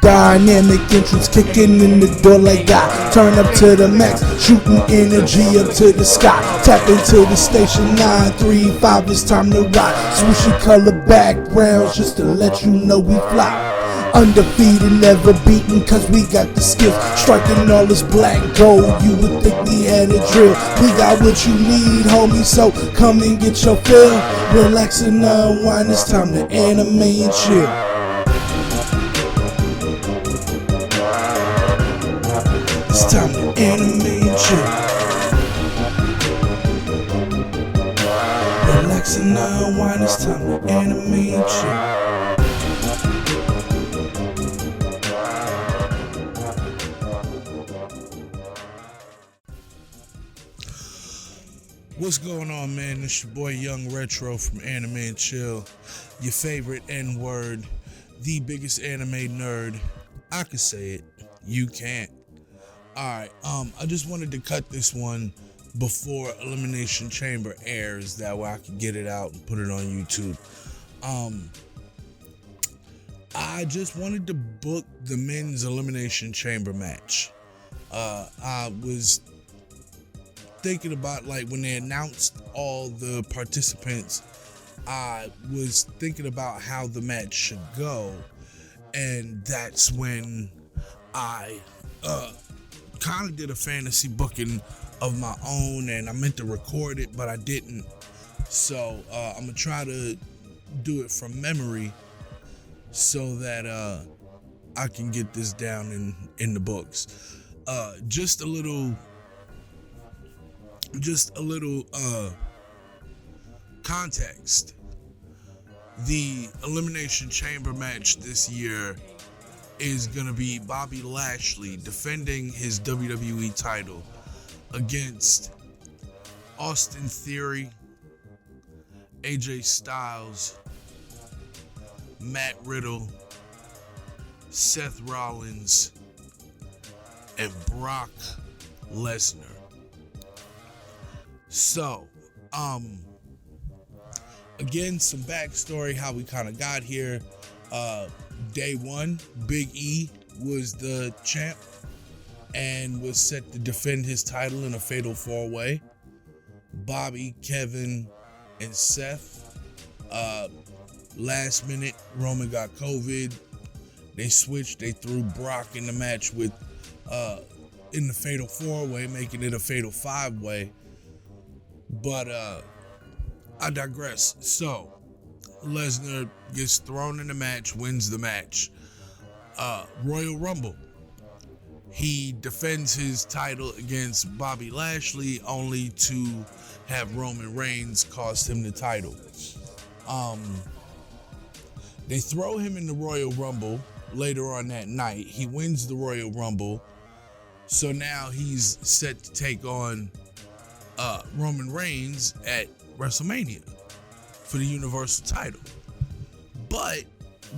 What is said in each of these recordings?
dynamic entrance, kicking in the door like that. Turn up to the max, shooting energy up to the sky. Tap into the station 935, it's time to rock. Swooshy color backgrounds just to let you know we fly. Undefeated, never beaten, cause we got the skills. Striking all this black gold, you would think we had a drill. We got what you need, homie, so come and get your fill. Relax and unwind, it's time to anime and chill. It's time to anime and chill. Relax and unwind, it's time to anime and chill. What's going on, man? It's your boy Young Retro from Anime and Chill, your favorite N-word, the biggest anime nerd. I could say it, you can't. Alright, I just wanted to cut this one before Elimination Chamber airs, that way I can get it out and put it on YouTube. I just wanted to book the men's Elimination Chamber match. I was thinking about, like, when they announced all the participants, I was thinking about how the match should go, and that's when I kind of did a fantasy booking of my own, and I meant to record it, but I didn't. So I'm gonna try to do it from memory so that I can get this down in the books. Just a little context. The Elimination Chamber match this year is gonna be Bobby Lashley defending his WWE title against Austin Theory, AJ Styles, Matt Riddle, Seth Rollins, and Brock Lesnar. So, again, some backstory, how we kind of got here. Day one, Big E was the champ and was set to defend his title in a fatal 4-way. Bobby, Kevin, and Seth. Last minute, Roman got COVID. They switched. They threw Brock in the match with in the fatal 4-way, making it a fatal 5-way. But I digress. So Lesnar gets thrown in the match, wins the match. Royal Rumble. He defends his title against Bobby Lashley, only to have Roman Reigns cost him the title. They throw him in the Royal Rumble later on that night. He wins the Royal Rumble. So now he's set to take on Roman Reigns at WrestleMania for the Universal title. But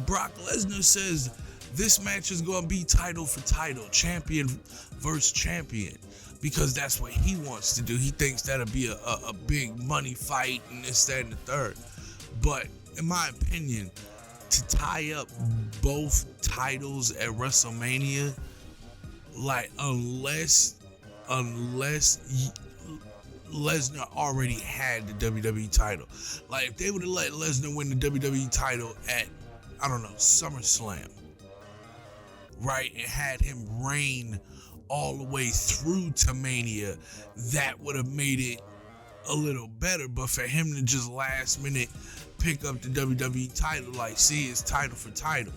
Brock Lesnar says this match is going to be title for title, champion versus champion, because that's what he wants to do. He thinks that'll be a big money fight and this, that, and the third. But in my opinion, to tie up both titles at WrestleMania, like, unless Lesnar already had the WWE title. Like, if they would have let Lesnar win the WWE title at, I don't know, SummerSlam, right, and had him reign all the way through to Mania, that would have made it a little better. But for him to just last minute pick up the WWE title, like, see, it's title for title,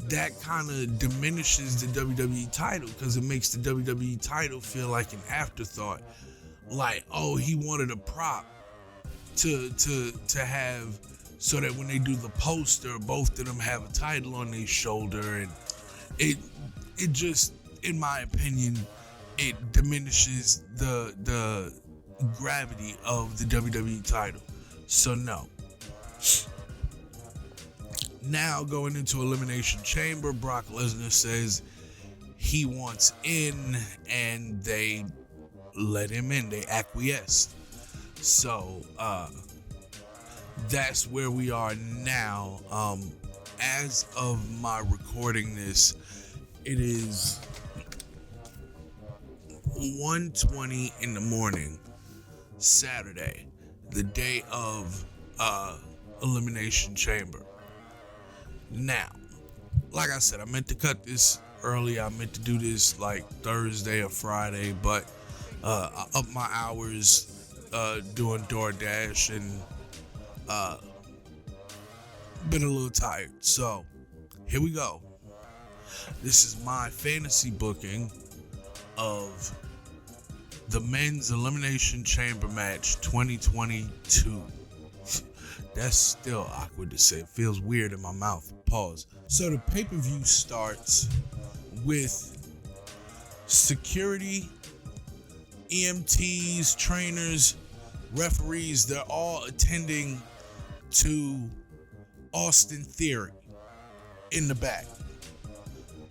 that kind of diminishes the WWE title, because it makes the WWE title feel like an afterthought. Like, oh, he wanted a prop to have, so that when they do the poster, both of them have a title on their shoulder, and it just, in my opinion, it diminishes the gravity of the WWE title. So no. Now going into Elimination Chamber, Brock Lesnar says he wants in, and they let him in. They acquiesced. So that's where we are now. as of my recording this, it is 1:20 in the morning, Saturday, the day of Elimination Chamber. Now, like I said, I meant to cut this early. I meant to do this like Thursday or Friday, but I upped my hours doing DoorDash and been a little tired. So here we go. This is my fantasy booking of the Men's Elimination Chamber match 2022. That's still awkward to say. It feels weird in my mouth. Pause. So the pay-per-view starts with security, EMTs, trainers, referees. They're all attending to Austin Theory in the back.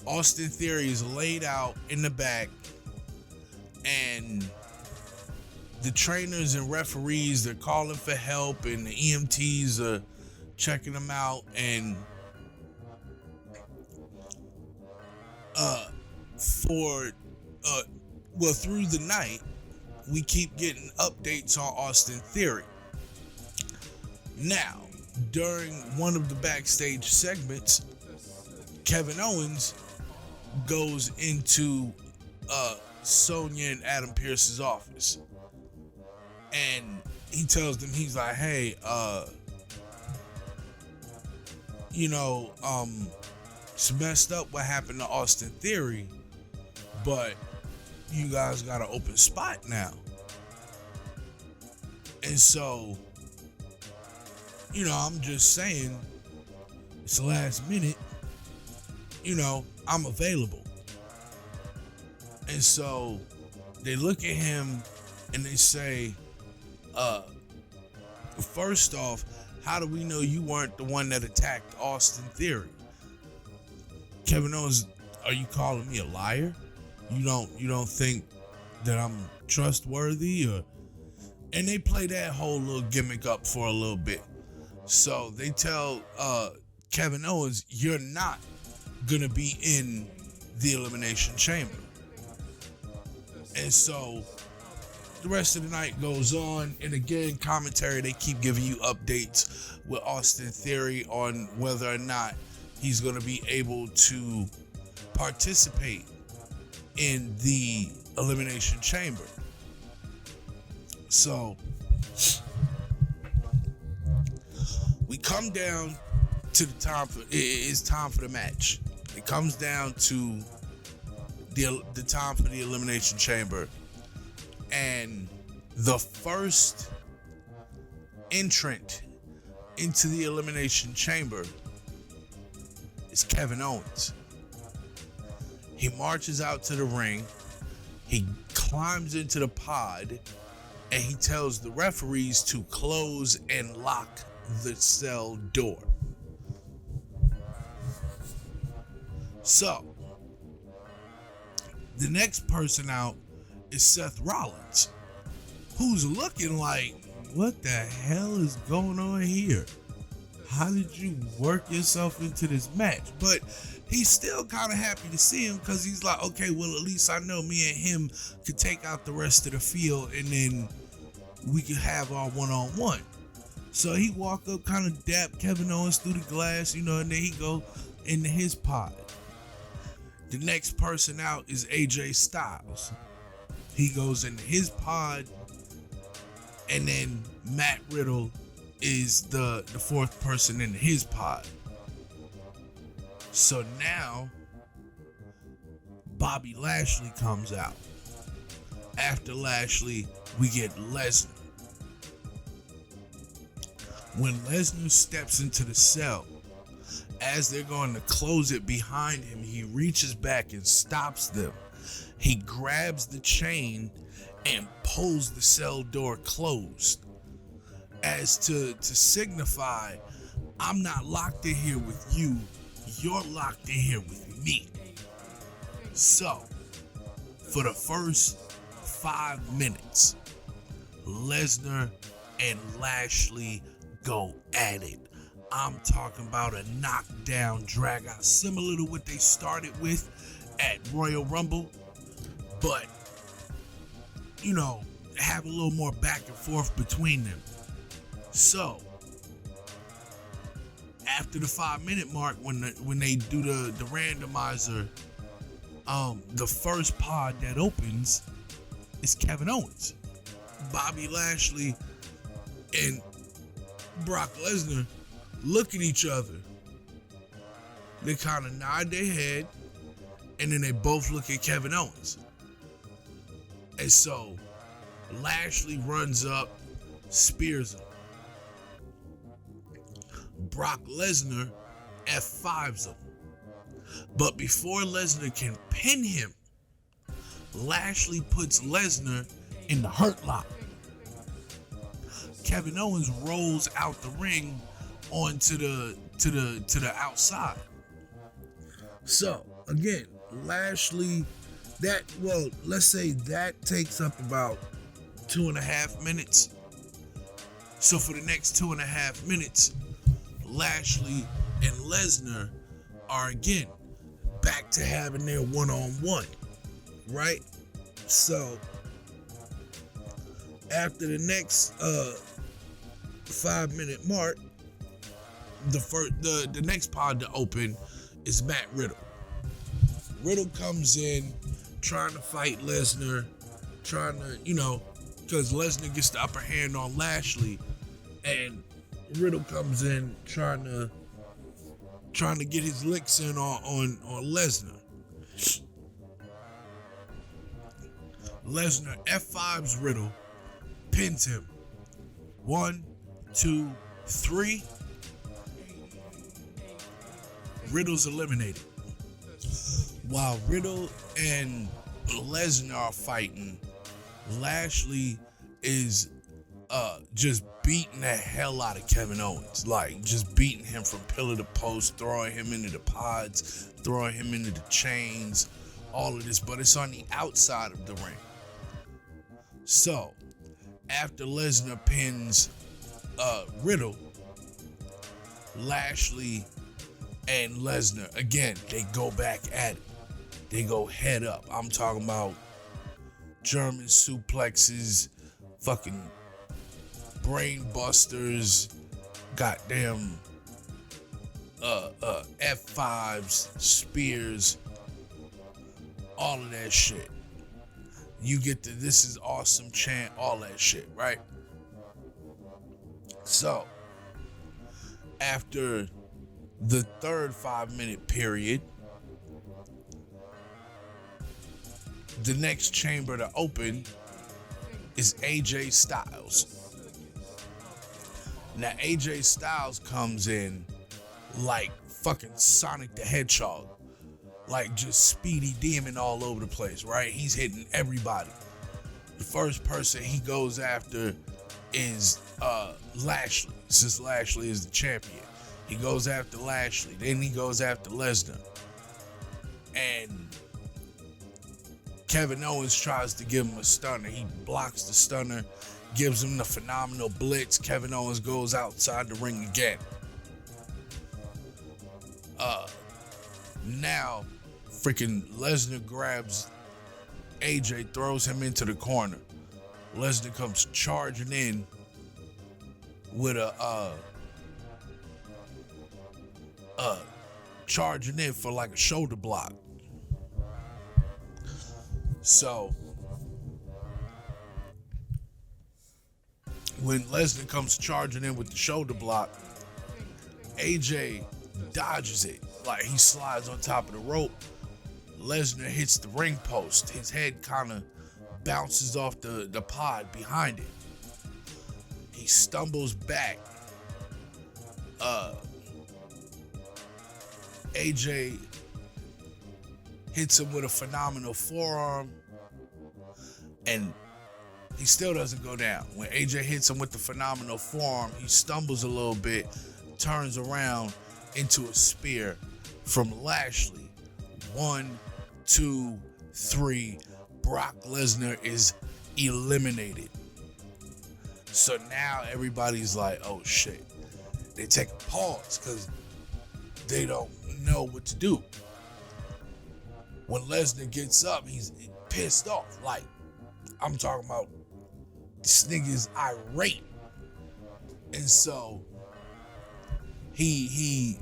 Austin Theory is laid out in the back, and the trainers and referees, they're calling for help, and the EMTs are checking them out. And through the night, we keep getting updates on Austin Theory. Now, during one of the backstage segments, Kevin Owens goes into Sonya and Adam Pearce's office, and he tells them, he's like, hey, it's messed up what happened to Austin Theory, but you guys got an open spot now. And so, I'm just saying, it's the last minute, I'm available. And so they look at him and they say, first off, how do we know you weren't the one that attacked Austin Theory? Kevin Owens, are you calling me a liar? You don't think that I'm trustworthy? And they play that whole little gimmick up for a little bit. So they tell Kevin Owens, you're not gonna be in the Elimination Chamber. And so the rest of the night goes on, and again, commentary, they keep giving you updates with Austin Theory on whether or not he's going to be able to participate in the Elimination Chamber. So we come down to the time for it's time for the match. It comes down to the time for the Elimination Chamber, and the first entrant into the Elimination Chamber is Kevin Owens. He marches out to the ring, he climbs into the pod, and he tells the referees to close and lock the cell door. So, the next person out is Seth Rollins, who's looking like, what the hell is going on here? How did you work yourself into this match? But he's still kind of happy to see him, because he's like, okay, well, at least I know me and him could take out the rest of the field, and then we could have our one-on-one. So he walk up, kind of dap Kevin Owens through the glass, and then he go into his pod. The next person out is AJ Styles. He goes into his pod, and then Matt Riddle is the fourth person in his pod. So now Bobby Lashley comes out. After Lashley, we get Lesnar. When Lesnar steps into the cell, as they're going to close it behind him, he reaches back and stops them. He grabs the chain and pulls the cell door closed, as to signify, I'm not locked in here with you, you're locked in here with me. So, for the first 5 minutes, Lesnar and Lashley go at it. I'm talking about a knockdown, drag out, similar to what they started with at Royal Rumble, but, have a little more back and forth between them. So, after the 5-minute mark, when they do the randomizer, the first pod that opens is Kevin Owens. Bobby Lashley and Brock Lesnar look at each other. They kind of nod their head, and then they both look at Kevin Owens. And so Lashley runs up, spears him. Brock Lesnar F5s him. But before Lesnar can pin him, Lashley puts Lesnar in the Hurt Lock. Kevin Owens rolls out the ring onto the outside. So again, Lashley, let's say that takes up about 2.5 minutes. So for the next 2.5 minutes, Lashley and Lesnar are again back to having their one-on-one, right? So after the next 5-minute mark, the next pod to open is Matt Riddle. Riddle comes in trying to fight Lesnar, because Lesnar gets the upper hand on Lashley, and Riddle comes in trying to get his licks in on Lesnar. Lesnar F5's Riddle, pins him. 1, 2, 3. Riddle's eliminated. While Riddle and Lesnar are fighting, Lashley is just beating the hell out of Kevin Owens. Like, just beating him from pillar to post, throwing him into the pods, throwing him into the chains, all of this, but it's on the outside of the ring. So, after Lesnar pins Riddle, Lashley and Lesnar, again, they go back at it. They go head up. I'm talking about German suplexes, fucking brain busters, goddamn F5s, spears, all of that shit. You get the "this is awesome" chant, all that shit, right? So, after the third 5-minute period, the next chamber to open is AJ Styles. Now, AJ Styles comes in like fucking Sonic the Hedgehog. Like just Speedy Demon all over the place, right? He's hitting everybody. The first person he goes after is Lashley, since Lashley is the champion. He goes after Lashley. Then he goes after Lesnar. And Kevin Owens tries to give him a stunner. He blocks the stunner, gives him the phenomenal blitz. Kevin Owens goes outside the ring again. Now, freaking Lesnar grabs AJ, throws him into the corner. Lesnar comes charging in with charging in for like a shoulder block. So when Lesnar comes charging in with the shoulder block, AJ dodges it. Like he slides on top of the rope. Lesnar hits the ring post. His head kind of bounces off the pod behind it. He stumbles back. AJ hits him with a phenomenal forearm, and he still doesn't go down. When AJ hits him with the phenomenal forearm, he stumbles a little bit, turns around into a spear from Lashley. 1, 2, 3. Brock Lesnar is eliminated. So now everybody's like, oh shit. They take a pause because they don't know what to do. When Lesnar gets up, he's pissed off. Like, I'm talking about this nigga's irate. And so he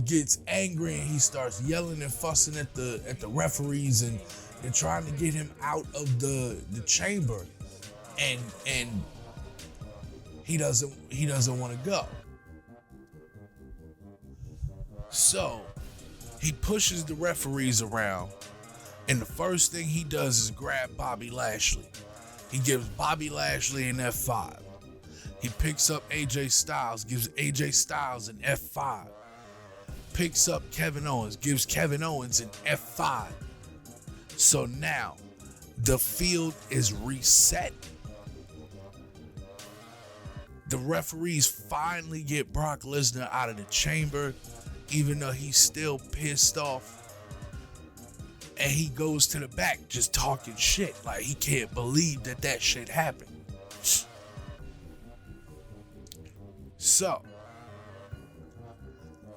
gets angry and he starts yelling and fussing at the referees, and they're trying to get him out of the chamber, and he doesn't want to go. So he pushes the referees around, and the first thing he does is grab Bobby Lashley. He gives Bobby Lashley an F5. He picks up AJ Styles, gives AJ Styles an F5. Picks up Kevin Owens, gives Kevin Owens an F5. So now the field is reset. The referees finally get Brock Lesnar out of the chamber, even though he's still pissed off. And he goes to the back just talking shit. Like, he can't believe that shit happened. So,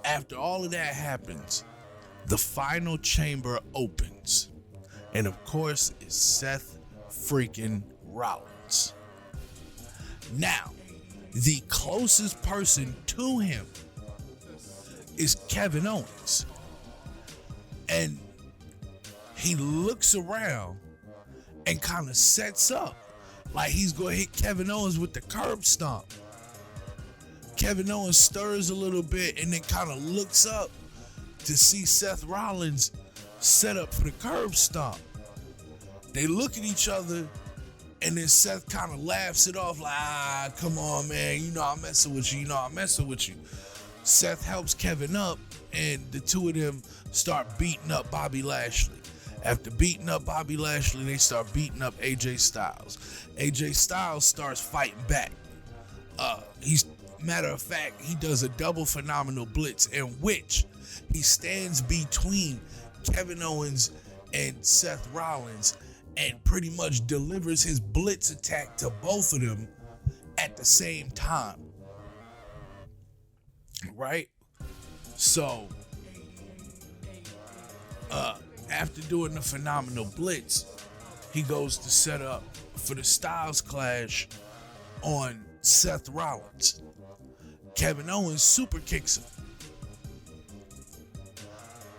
after all of that happens, the final chamber opens. And of course, it's Seth freaking Rollins. Now, the closest person to him is Kevin Owens. And he looks around and kind of sets up like he's going to hit Kevin Owens with the curb stomp. Kevin Owens stirs a little bit and then kind of looks up to see Seth Rollins set up for the curb stomp. They look at each other, and then Seth kind of laughs it off like, come on, man, you know I'm messing with you. Seth helps Kevin up, and the two of them start beating up Bobby Lashley. After beating up Bobby Lashley, they start beating up AJ Styles. AJ Styles starts fighting back. Matter of fact, he does a double phenomenal blitz in which he stands between Kevin Owens and Seth Rollins and pretty much delivers his blitz attack to both of them at the same time. Right? So, after doing the phenomenal blitz, he goes to set up for the Styles Clash on Seth Rollins. Kevin Owens super kicks him.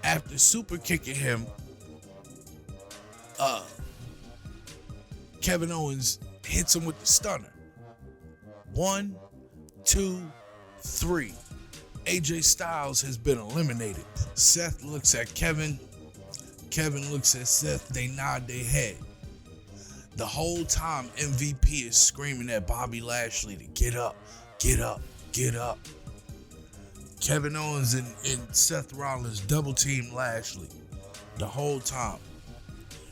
After super kicking him, Kevin Owens hits him with the stunner. 1, 2, 3. AJ Styles has been eliminated. Seth looks at Kevin. Kevin looks at Seth. They nod their head. The whole time, MVP is screaming at Bobby Lashley to get up, get up, get up. Kevin Owens and Seth Rollins double team Lashley the whole time.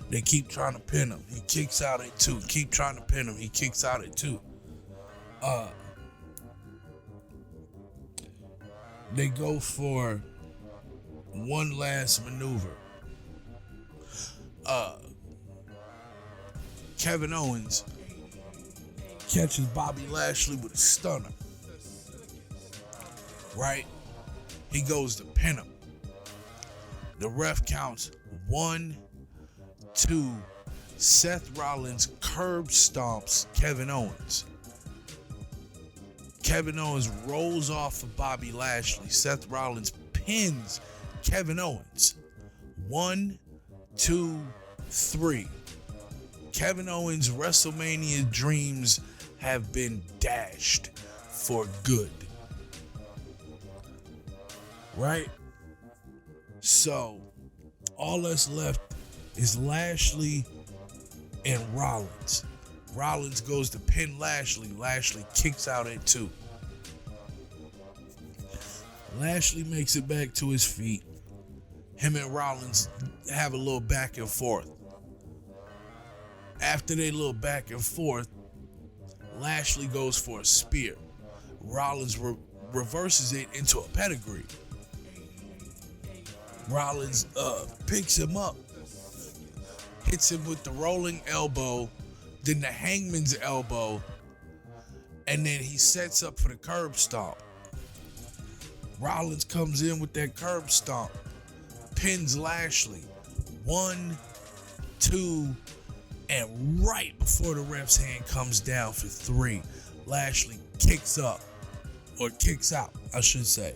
They keep trying to pin him. He kicks out at 2. Keep trying to pin him. He kicks out at 2. They go for one last maneuver. Kevin Owens catches Bobby Lashley with a stunner. Right? He goes to pin him. The ref counts 1, 2. Seth Rollins curb stomps Kevin Owens. Kevin Owens rolls off of Bobby Lashley. Seth Rollins pins Kevin Owens. 1, 2, 3. Kevin Owens' WrestleMania dreams have been dashed for good. Right? So, all that's left is Lashley and Rollins. Rollins goes to pin Lashley. Lashley kicks out at 2. Lashley makes it back to his feet. Him and Rollins have a little back and forth. After they little back and forth, Lashley goes for a spear. Rollins reverses it into a pedigree. Rollins picks him up, hits him with the rolling elbow, then the hangman's elbow, and then he sets up for the curb stomp. Rollins comes in with that curb stomp, pins Lashley. 1, 2, and right before the ref's hand comes down for 3, Lashley kicks out, I should say.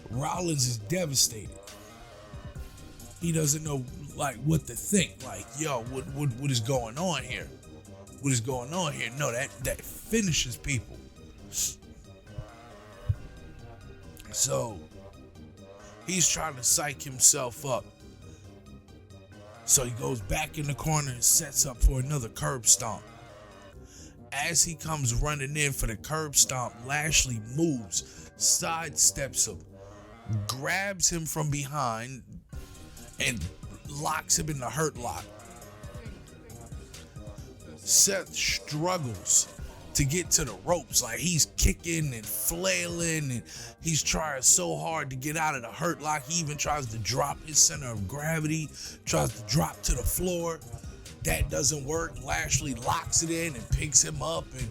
Rollins is devastated. He doesn't know what to think. Yo, what is going on here? What is going on here? No, that finishes people. So he's trying to psych himself up. So he goes back in the corner and sets up for another curb stomp. As he comes running in for the curb stomp, Lashley moves, sidesteps him, grabs him from behind, and locks him in the hurt lock. Seth struggles to get to the ropes. He's kicking and flailing, and he's trying so hard to get out of the hurt lock. He even tries to drop his center of gravity, tries to drop to the floor. That doesn't work. Lashley locks it in and picks him up, and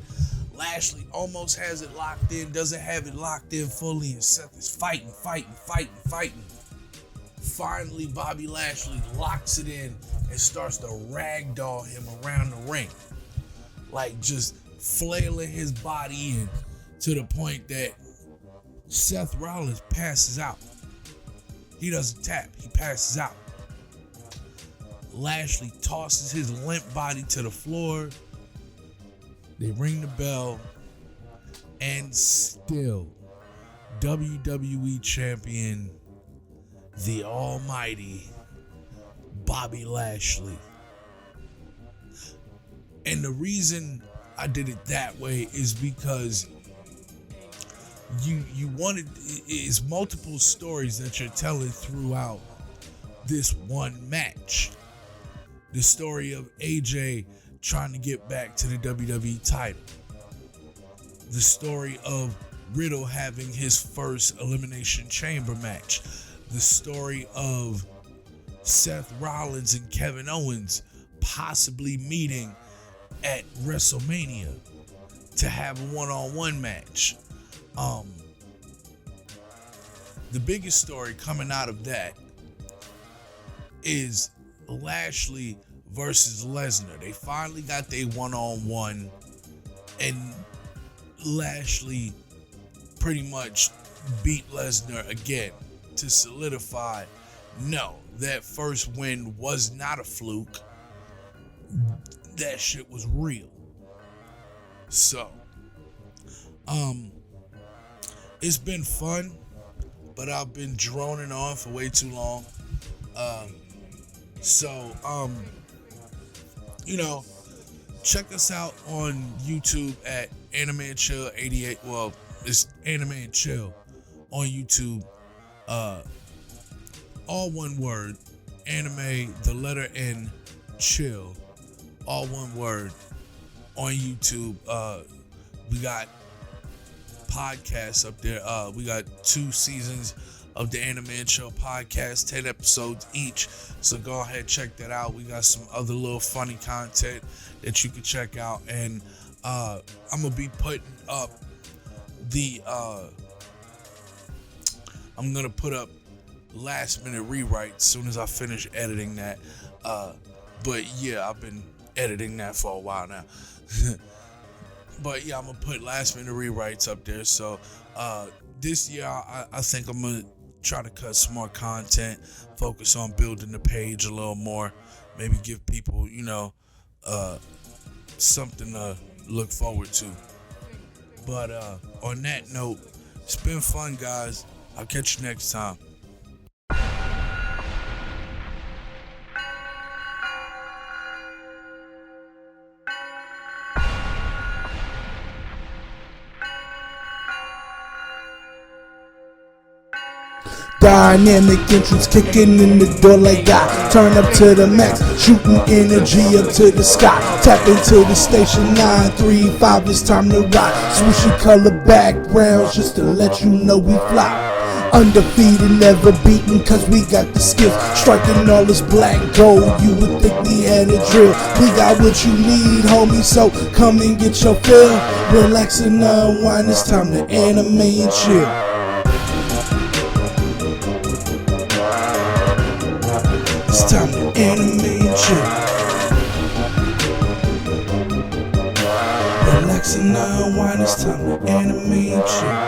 Lashley almost has it locked in, doesn't have it locked in fully, and Seth is fighting. Finally, Bobby Lashley locks it in and starts to ragdoll him around the ring. Just flailing his body in to the point that Seth Rollins passes out. He doesn't tap, he passes out. Lashley tosses his limp body to the floor. They ring the bell, and still WWE Champion, the almighty Bobby Lashley. And the reason I did it that way is because you wanted, it's multiple stories that you're telling throughout this one match. The story of AJ trying to get back to the WWE title. The story of Riddle having his first Elimination Chamber match. The story of Seth Rollins and Kevin Owens possibly meeting at WrestleMania to have a one-on-one match. The biggest story coming out of that is Lashley versus Lesnar. They finally got their one-on-one, and Lashley pretty much beat Lesnar again to solidify, no, that first win was not a fluke. That shit was real. So, it's been fun, but I've been droning on for way too long. Check us out on YouTube at Anime and Chill 88. Well, it's Anime and Chill on YouTube. All one word. Anime, the letter N, Chill. All one word on YouTube. We got podcasts up there. We got 2 seasons of the Anime and Chill podcast, 10 episodes each. So go ahead, check that out. We got some other little funny content that you can check out. And I'm going to be putting up I'm going to put up last minute rewrites as soon as I finish editing that. But yeah, I've been editing that for a while now. But yeah, I'm going to put last minute rewrites up there. So this year, I think I'm going to try to cut some more content, focus on building the page a little more, maybe give people, something to look forward to. But on that note, it's been fun, guys. I'll catch you next time. Dynamic entrance kicking in the door like that. Turn up to the max, shooting energy up to the sky. Tap into the station 935, it's time to rock. Swooshy color backgrounds just to let you know we fly. Undefeated, never beaten, cause we got the skills. Striking all this black gold, you would think we had a drill. We got what you need, homie, so come and get your fill. Relax and unwind, it's time to anime and chill. It's time to anime and chill. Relax and unwind, it's time to anime and chill.